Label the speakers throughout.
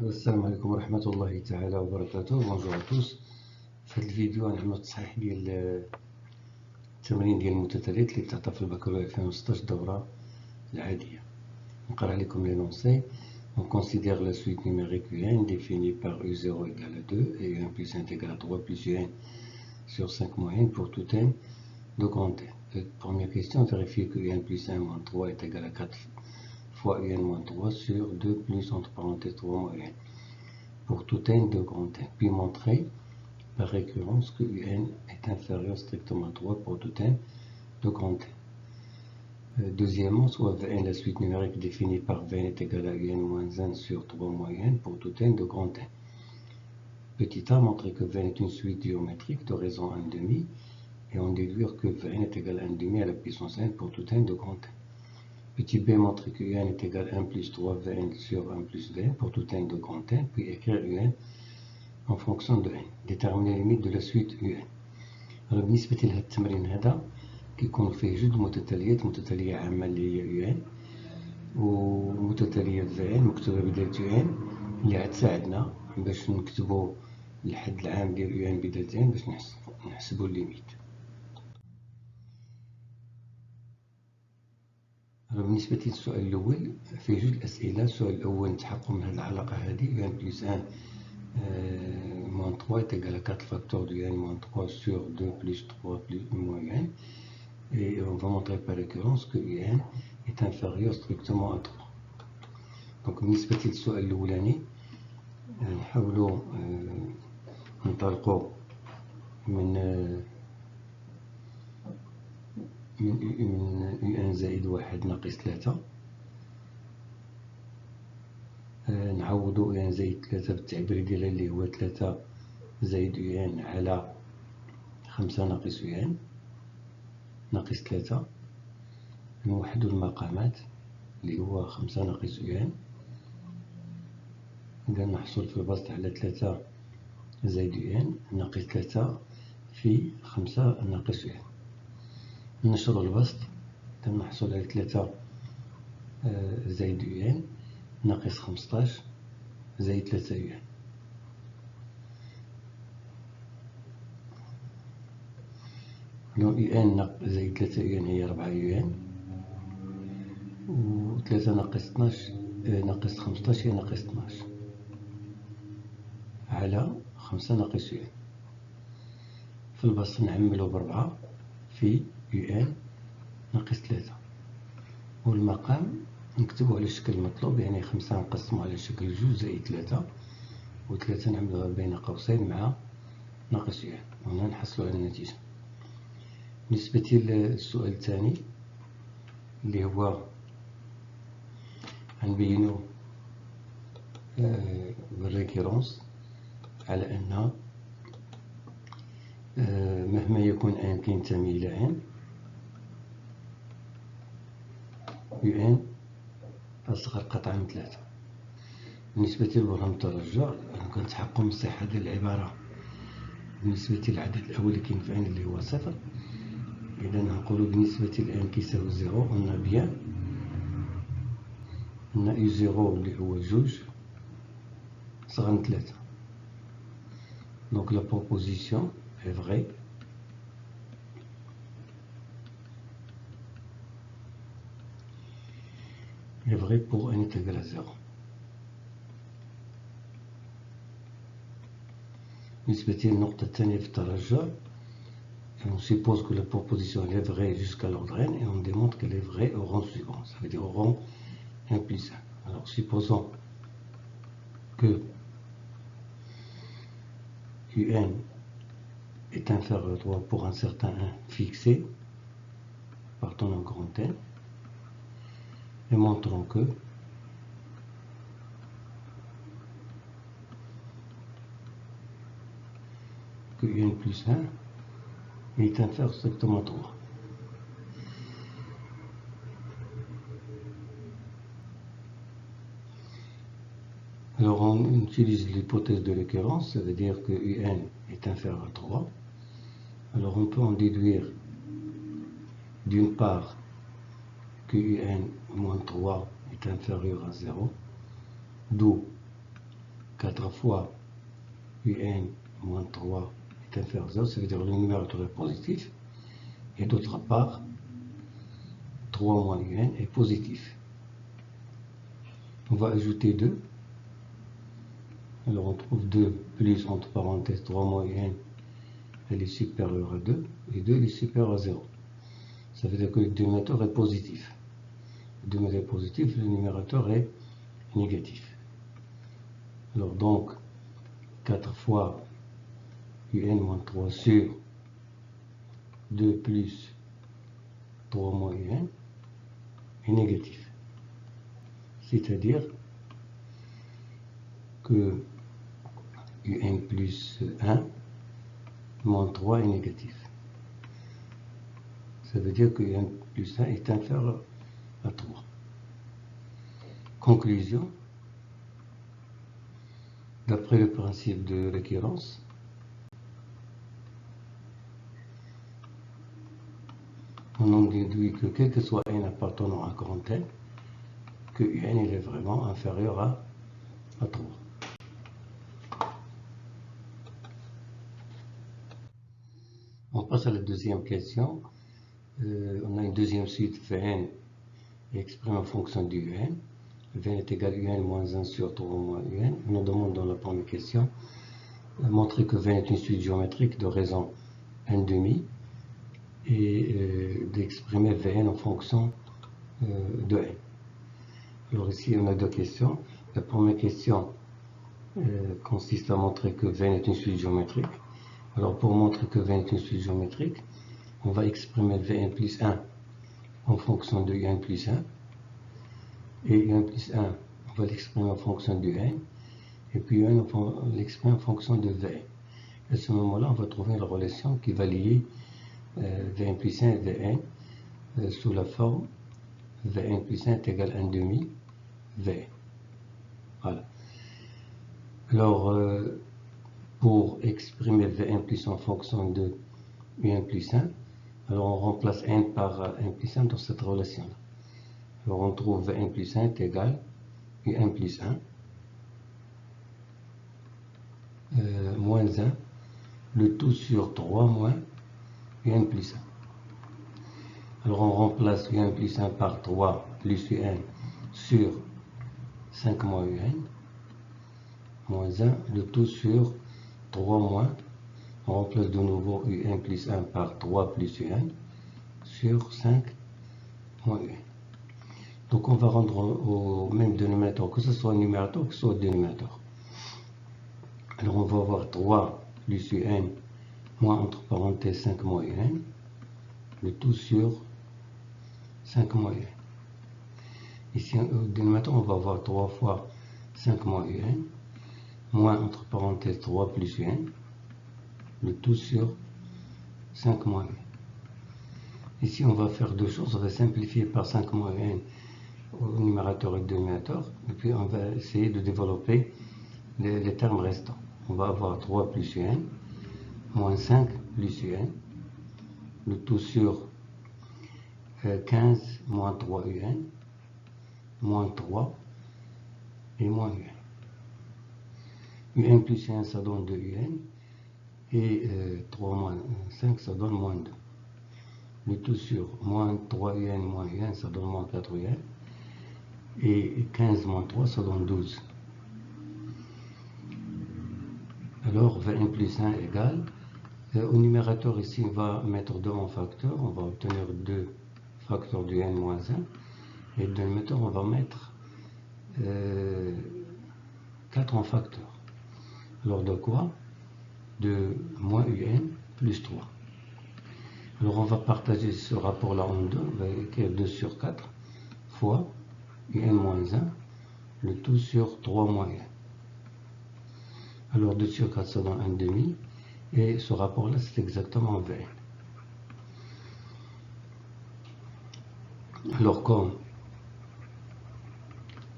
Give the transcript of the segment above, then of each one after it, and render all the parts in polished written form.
Speaker 1: السلام عليكم ورحمة الله تعالى وبركاته. بونجور توس. في هذا الفيديو غنعملو تصحيح ديال التمرين ديال المتتاليات اللي تعطى في البكالوريا 2016 الدورة العادية. نقرا عليكم لينونسي. On considère la suite numérique UN définie par U0 égale à 2 et UN plus 1 égale à 3 plus UN sur 5 moyennes pour tout n de grand n. Première question, vérifier que UN plus 1 moins 3 est égal à 4 fois UN moins 3 sur 2 plus entre parenthèses 3 moyennes pour tout n de grand n. Puis montrer par récurrence que UN est inférieur strictement à 3 pour tout n de grand n. Deuxièmement, soit Vn, la suite numérique définie par Vn est égale à Un moins 1 sur 3 moyennes pour tout n de grand n. Petit a, montrer que Vn est une suite géométrique de raison 1,5 et on déduire que Vn est égal à 1,5 à la puissance n pour tout n de grand n. Petit b, montrer que Un est égal à 1 plus 3 Vn sur 1 plus Vn pour tout n de grand n, puis écrire Un en fonction de n. Déterminer les limites de la suite Un. Alors, بالنسبة لهذا التمرين هذا كيكون فيه جوج متتاليات، متتالية عامة اللي هي UN ومتتالية VN مكتوبة بدالة UN اللي غتساعدنا باش نكتبو الحد العام ديال UN بدالة N باش نحسبو الليميت. بالنسبة للسؤال الأول فيه جوج الأسئلة. السؤال الأول نتحققو من هاد العلاقة هادي UN plus 1 moins 3 est égal à 4 facteurs de UN moins 3 sur 2 plus 3 plus moyenne. Et on va montrer par récurrence que UN est inférieur strictement à 3. Donc بالنسبة للسؤال الأولاني نحاولوا ننطلقوا من UN زائد 1 ناقص 3. نعوضوا UN زائد 3 بالتعبير ديالها اللي هو 3 زائد UN على 5 ناقص UN ناقص 3. نوحدو المقامات اللي هو 5 ناقص UN. إذا نحصل في البسط على 3 زائد UN ناقص 3 في 5 ناقص UN. نشر البسط نحصل على 3 زائد UN ناقص 15 زائد 3 UN. لو UN زائد 3 UN هي 4 UN و 3 ناقص 12 ناقص 15 هي ناقص 12 على 5 ناقص UN. في البسط نعملو ب4 في UN ناقص 3 والمقام نكتبو على الشكل المطلوب، يعني 5 نقسمو على شكل 2 زائد 3 و 3 نعملوها بين قوسين مع ناقص UN وهنا نحصلو على النتيجة. بالنسبة للسؤال الثاني اللي هو غنبينو بالريكيرونس على أن مهما يكون ان كينتمي إلى ان UN أصغر قطعا من 3. بالنسبة لبرهان الترجع كنتحققو من صحة ديال العبارة بالنسبة للعدد الأول اللي كاين في ان اللي هو 0. إذا نقولو بالنسبة لان كيساوي 0 قلنا بيان أن U0 اللي هو 2 صغر من 3. دونك لا بروبوزيسيون est vraie pour n est égal à 0. بالنسبة للنقطة الثانية في الترجع on suppose que la proposition est vraie jusqu'à l'ordre n et on démontre qu'elle est vraie au rang suivant, ça veut dire au rang 1 plus 1. Alors supposons que UN est inférieur à 3 pour un certain 1 fixé, partons d'un grand N, et montrons que UN plus 1 est inférieur strictement à 3. Alors on utilise l'hypothèse de récurrence, ça veut dire que UN est inférieur à 3. Alors on peut en déduire d'une part que UN moins 3 est inférieur à 0, d'où 4 fois un moins 3 est inférieur à 0, ça veut dire que le numérateur est positif. Et d'autre part, 3 moins un est positif. On va ajouter 2. Alors on trouve 2 plus, entre parenthèses, 3 moins 1, elle est supérieure à 2, et 2 est supérieur à 0. Ça veut dire que le dénominateur est positif. Le dénominateur est positif, le numérateur est négatif. Alors donc, 4 fois un moins 3 sur 2 plus 3 moins 1 est négatif. C'est-à-dire que un plus 1 moins 3 est négatif. Ça veut dire que un plus 1 est inférieur à 3. Conclusion. D'après le principe de récurrence, on en déduit que quel que soit n appartenant à grand n, que un est vraiment inférieur à 3. On passe à la deuxième question. On a une deuxième suite Vn exprimée en fonction du un. Vn est égal à un moins 1 sur 3 moins un. On nous demande dans la première question de montrer que Vn est une suite géométrique de raison 1/2 et d'exprimer Vn en fonction de n. Alors ici on a deux questions. La première question consiste à montrer que Vn est une suite géométrique. Alors pour montrer que Vn est une suite géométrique, on va exprimer Vn plus 1 en fonction de un plus 1. Et un plus 1, on va l'exprimer en fonction de n. Et puis 1, on va l'exprimer en fonction de Vn. À ce moment-là, on va trouver une relation qui va lier Vn plus 1 et Vn sous la forme Vn plus 1 est égal à 1/2 Vn. Voilà. Alors, pour exprimer Vn plus 1 en fonction de un plus 1, alors on remplace n par 1 plus 1 dans cette relation-là. Alors on trouve Vn plus 1 est égal à 1 plus 1 moins 1, le tout sur 3 moins 1 plus 1. Alors on remplace 1 plus 1 par 3 plus 1 sur 5 moins 1 moins 1, le tout sur 3 moins, on remplace de nouveau 1 plus 1 par 3 plus 1 sur 5 moins 1. Donc on va rendre au même dénominateur, que ce soit au numérateur que ce soit au dénominateur. Alors on va avoir 3 plus 1 moins entre parenthèses 5 moins 1, le tout sur 5 moins 1. Ici au dénominateur on va avoir 3 fois 5 moins 1, moins entre parenthèses 3 plus 1, le tout sur 5 moins 1. Ici on va faire deux choses, on va simplifier par 5 moins 1 au numérateur et au dénominateur, et puis on va essayer de développer les termes restants. On va avoir 3 plus 1, moins 5 plus 1, le tout sur 15 moins 3 un, moins 3 et moins 1. 1 plus 1 ça donne 2 un, et 3 moins 5 ça donne moins 2. Le tout sur moins 3 un moins 1 ça donne moins 4 un. Et 15 moins 3, ça donne 12. Alors, 21 plus 1 égale. Au numérateur, ici, on va mettre 2 en facteur. On va obtenir 2 facteurs du n moins 1. Et le dénominateur, on va mettre 4 en facteur. Alors, de quoi? De moins un plus 3. Alors, on va partager ce rapport-là en deux. On va écrire 2 sur 4 fois un moins 1, le tout sur 3 moins 1. Alors 2 sur 4 ça donne 1/2, et ce rapport là c'est exactement Vn. Alors comme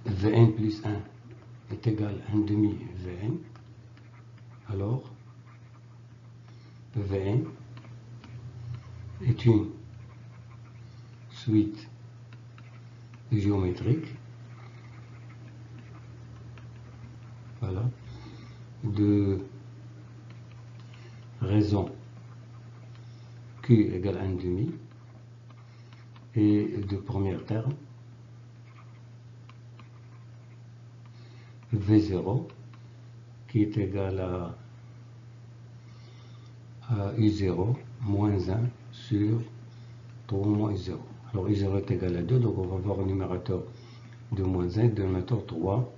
Speaker 1: Vn plus 1 est égal à 1/2 Vn, alors Vn est une suite géométrique, voilà, de raison Q égale 1 demi et de premier terme V0 qui est égal à U0 moins 1 sur 3 moins U0. Alors U0 est égal à 2, donc on va voir au numérateur 2 moins 1, dénominateur 3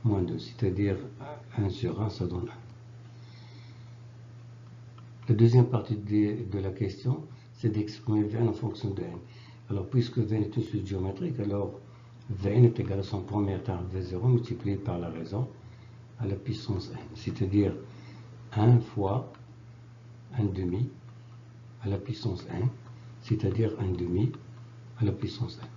Speaker 1: moins 2, c'est-à-dire 1 sur 1, ça donne 1. La deuxième partie de la question, c'est d'exprimer Vn en fonction de n. Alors, puisque Vn est une suite géométrique, alors Vn est égal à son premier terme V0 multiplié par la raison à la puissance n, c'est-à-dire 1 fois 1 demi à la puissance n, c'est-à-dire 1 demi à la puissance n.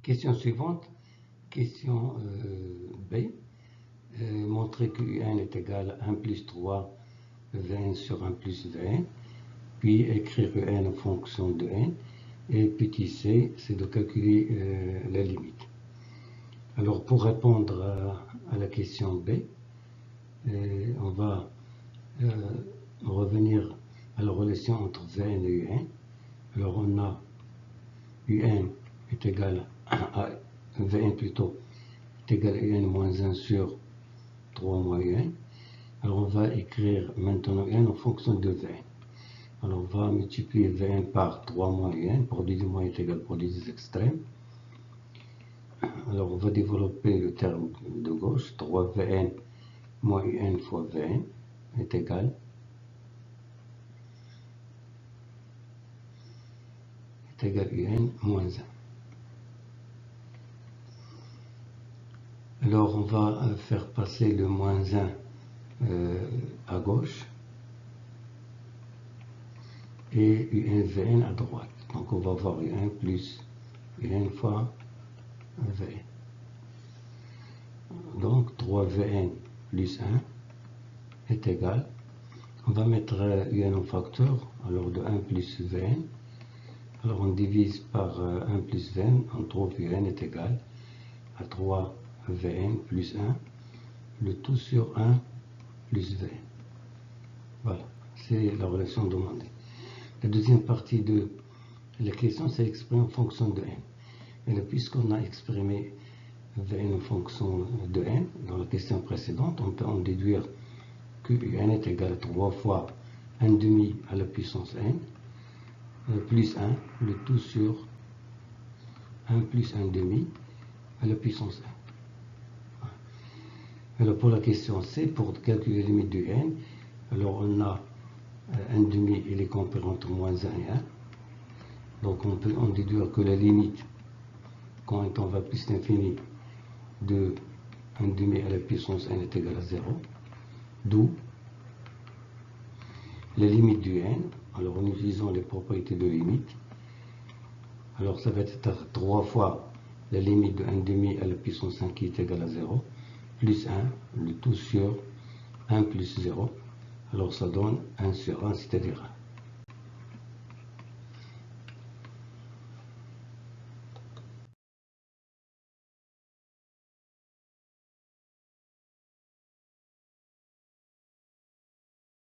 Speaker 1: Question suivante, question B. Montrer que Un est égal à 1 plus 3 Vn sur 1 plus Vn, puis écrire Un en fonction de n, et petit c, c'est de calculer la limite. Alors pour répondre à la question B, on va revenir à la relation entre Vn et Un. Alors on a Un est égal à Vn plutôt est égal à Un moins 1 sur 3 moins Un. Alors on va écrire maintenant Un en fonction de Vn. Alors on va multiplier Vn par 3 moins Un, produit du moins est égal au produit des extrêmes. Alors on va développer le terme de gauche, 3Vn moins Un fois Vn est égal Un moins 1. Alors on va faire passer le moins 1 à gauche et Un Vn à droite. Donc on va avoir Un plus Un fois Vn. Donc 3Vn plus 1 est égal. On va mettre Un en facteur, alors de 1 plus Vn. Alors on divise par 1 plus Vn, on trouve Un est égal à 3 Vn plus 1, le tout sur 1 plus Vn. Voilà, c'est la relation demandée. La deuxième partie de la question, c'est exprimé en fonction de n. Et là, puisqu'on a exprimé Vn en fonction de n dans la question précédente, on peut en déduire que n est égal à 3 fois 1 demi à la puissance n, plus 1, le tout sur 1 plus 1 demi à la puissance n. Alors pour la question C, pour calculer la limite de n, alors on a 1 demi, il est compris entre moins 1 et 1. Donc on peut en déduire que la limite, quand on va plus l'infini, de 1 demi à la puissance n est égale à 0. D'où la limite du n, alors en utilisant les propriétés de limite, alors ça va être 3 fois la limite de 1 demi à la puissance 5 qui est égale à 0, plus 1, le tout sur 1 plus 0, alors ça donne 1 sur 1, c'est-à-dire 1.